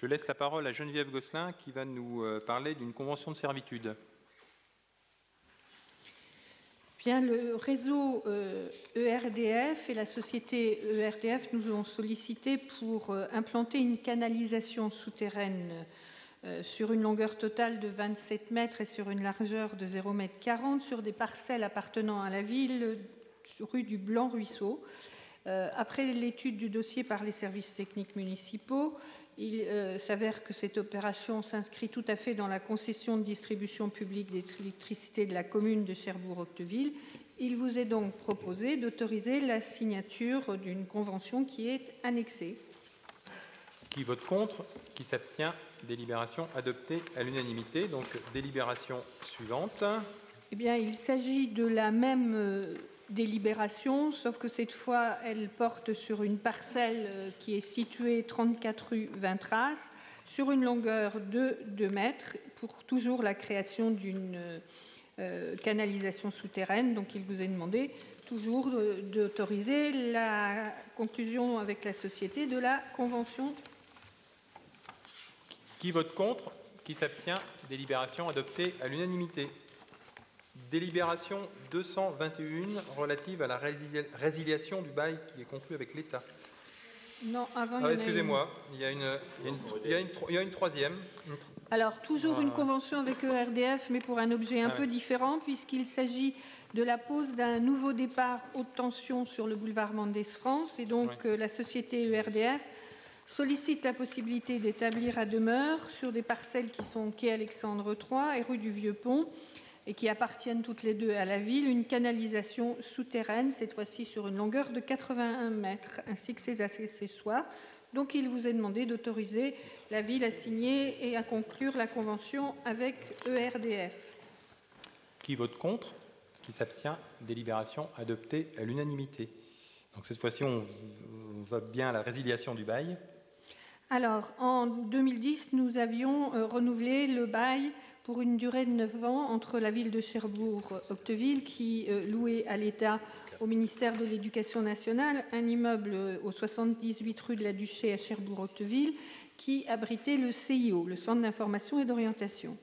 Je laisse la parole à Geneviève Gosselin qui va nous parler d'une convention de servitude. Bien, le réseau ERDF et la société ERDF nous ont sollicité pour implanter une canalisation souterraine sur une longueur totale de 27 mètres et sur une largeur de 0,40 m sur des parcelles appartenant à la ville, rue du Blanc-Ruisseau. Après l'étude du dossier par les services techniques municipaux, il s'avère que cette opération s'inscrit tout à fait dans la concession de distribution publique d'électricité de la commune de Cherbourg-Octeville. Il vous est donc proposé d'autoriser la signature d'une convention qui est annexée. Qui vote contre? Qui s'abstient? Délibération adoptée à l'unanimité. Donc, délibération suivante. Eh bien, il s'agit de la même délibération, sauf que cette fois, elle porte sur une parcelle qui est située 34 rue Vintras, sur une longueur de 2 mètres, pour toujours la création d'une canalisation souterraine. Donc, il vous est demandé toujours d'autoriser la conclusion avec la société de la convention. Qui vote contre? Qui s'abstient? Délibération adoptée à l'unanimité. Délibération 221 relative à la résiliation du bail qui est conclu avec l'État. Non, avant. Excusez-moi, il y a une troisième. Alors, toujours une convention avec ERDF, mais pour un objet un peu différent, puisqu'il s'agit de la pose d'un nouveau départ haute tension sur le boulevard Mendès-France. Et donc, la société ERDF sollicite la possibilité d'établir à demeure sur des parcelles qui sont quai Alexandre III et rue du Vieux-Pont, et qui appartiennent toutes les deux à la ville, une canalisation souterraine, cette fois-ci sur une longueur de 81 mètres, ainsi que ses accessoires. Donc, il vous est demandé d'autoriser la ville à signer et à conclure la convention avec ERDF. Qui vote contre? Qui s'abstient? Délibération adoptée à l'unanimité. Donc, cette fois-ci, on va bien à la résiliation du bail. Alors, en 2010, nous avions renouvelé le bail pour une durée de 9 ans entre la ville de Cherbourg-Octeville, qui louait à l'État, au ministère de l'Éducation nationale, un immeuble au 78 rue de la Duchée à Cherbourg-Octeville, qui abritait le CIO, le Centre d'information et d'orientation.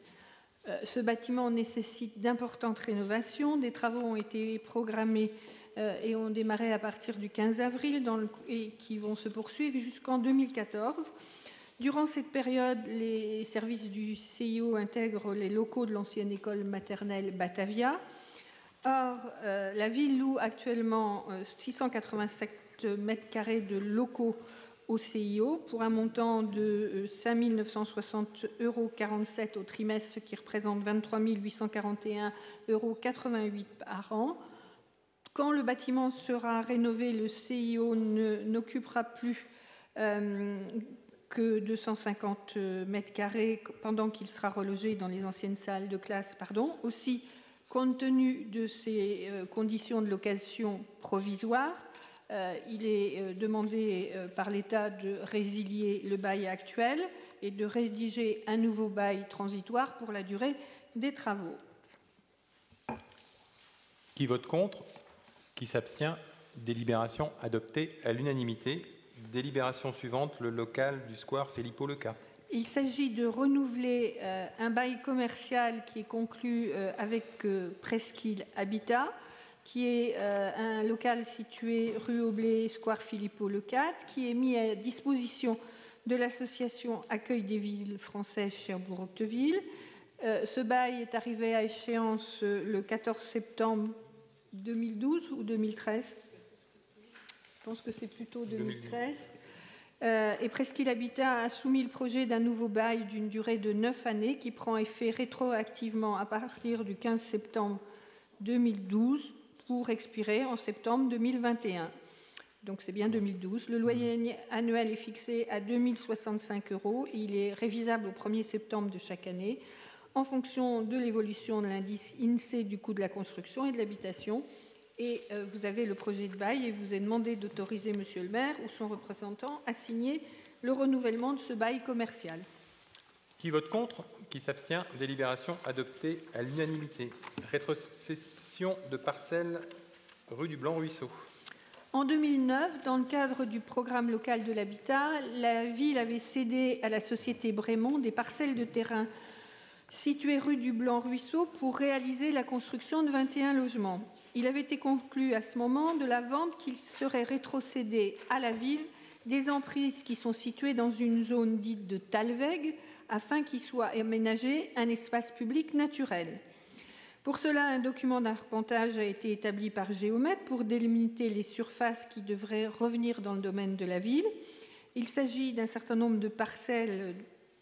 Ce bâtiment nécessite d'importantes rénovations. Des travaux ont été programmés et ont démarré à partir du 15 avril et qui vont se poursuivre jusqu'en 2014. Durant cette période, les services du CIO intègrent les locaux de l'ancienne école maternelle Batavia. Or, la ville loue actuellement 687 mètres carrés de locaux au CIO pour un montant de 5 960,47 € au trimestre, ce qui représente 23 841,88 € par an. Quand le bâtiment sera rénové, le CIO n'occupera plus que 250 mètres carrés pendant qu'il sera relogé dans les anciennes salles de classe. Aussi, compte tenu de ces conditions de location provisoire, il est demandé par l'État de résilier le bail actuel et de rédiger un nouveau bail transitoire pour la durée des travaux. Qui vote contre? Qui s'abstient? Délibération adoptée à l'unanimité. Délibération suivante, le local du square Filippo-Leca. Il s'agit de renouveler un bail commercial qui est conclu avec Presqu'île Habitat, qui est un local situé rue Aublé, square Filippo-Leca, qui est mis à disposition de l'association Accueil des villes françaises Cherbourg-Octeville. Ce bail est arrivé à échéance le 14 septembre 2012 ou 2013 ? Je pense que c'est plutôt 2013. Et Presqu'île Habitat a soumis le projet d'un nouveau bail d'une durée de 9 années qui prend effet rétroactivement à partir du 15 septembre 2012 pour expirer en septembre 2021. Donc c'est bien 2012. Le loyer annuel est fixé à 2 065 €. Il est révisable au 1er septembre de chaque année en fonction de l'évolution de l'indice INSEE du coût de la construction et de l'habitation. Et vous avez le projet de bail et vous est demandé d'autoriser Monsieur le maire ou son représentant à signer le renouvellement de ce bail commercial. Qui vote contre? Qui s'abstient? Délibération adoptée à l'unanimité. Rétrocession de parcelles rue du Blanc-Ruisseau. En 2009, dans le cadre du programme local de l'habitat, la ville avait cédé à la société Brémond des parcelles de terrain situées rue du Blanc-Ruisseau pour réaliser la construction de 21 logements. Il avait été conclu à ce moment de la vente qu'il serait rétrocédé à la ville des emprises qui sont situées dans une zone dite de Talweg afin qu'il soit aménagé un espace public naturel. Pour cela, un document d'arpentage a été établi par Géomètre pour délimiter les surfaces qui devraient revenir dans le domaine de la ville. Il s'agit d'un certain nombre de parcelles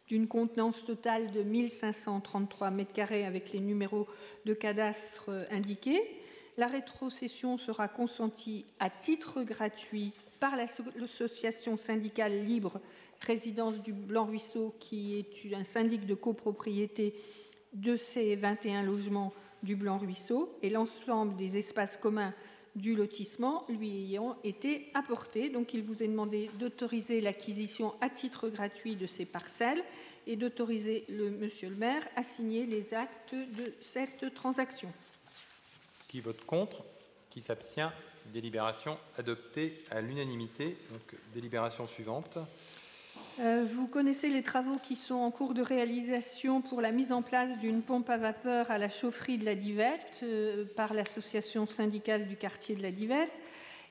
d'une contenance totale de 1533 m² avec les numéros de cadastre indiqués. La rétrocession sera consentie à titre gratuit par l'association syndicale libre Résidence du Blanc-Ruisseau, qui est un syndic de copropriété de ces 21 logements du Blanc-Ruisseau, et l'ensemble des espaces communs du lotissement lui ayant été apportés. Donc, il vous est demandé d'autoriser l'acquisition à titre gratuit de ces parcelles et d'autoriser monsieur le maire à signer les actes de cette transaction. Qui vote contre? Qui s'abstient? Délibération adoptée à l'unanimité. Donc, délibération suivante. Vous connaissez les travaux qui sont en cours de réalisation pour la mise en place d'une pompe à vapeur à la chaufferie de la Divette par l'association syndicale du quartier de la Divette.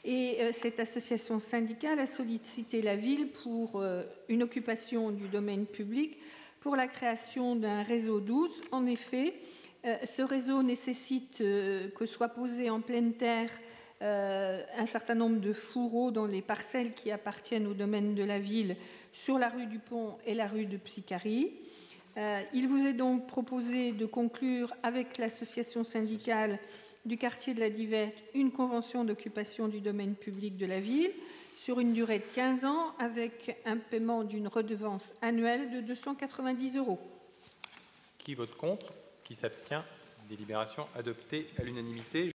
Et cette association syndicale a sollicité la ville pour une occupation du domaine public pour la création d'un réseau 12. En effet, ce réseau nécessite que soit posé en pleine terre un certain nombre de fourreaux dans les parcelles qui appartiennent au domaine de la ville sur la rue du Pont et la rue de Psicarie. Il vous est donc proposé de conclure avec l'association syndicale du quartier de la Divette une convention d'occupation du domaine public de la ville sur une durée de 15 ans avec un paiement d'une redevance annuelle de 290 €. Qui vote contre? Qui s'abstient? Délibération adoptée à l'unanimité.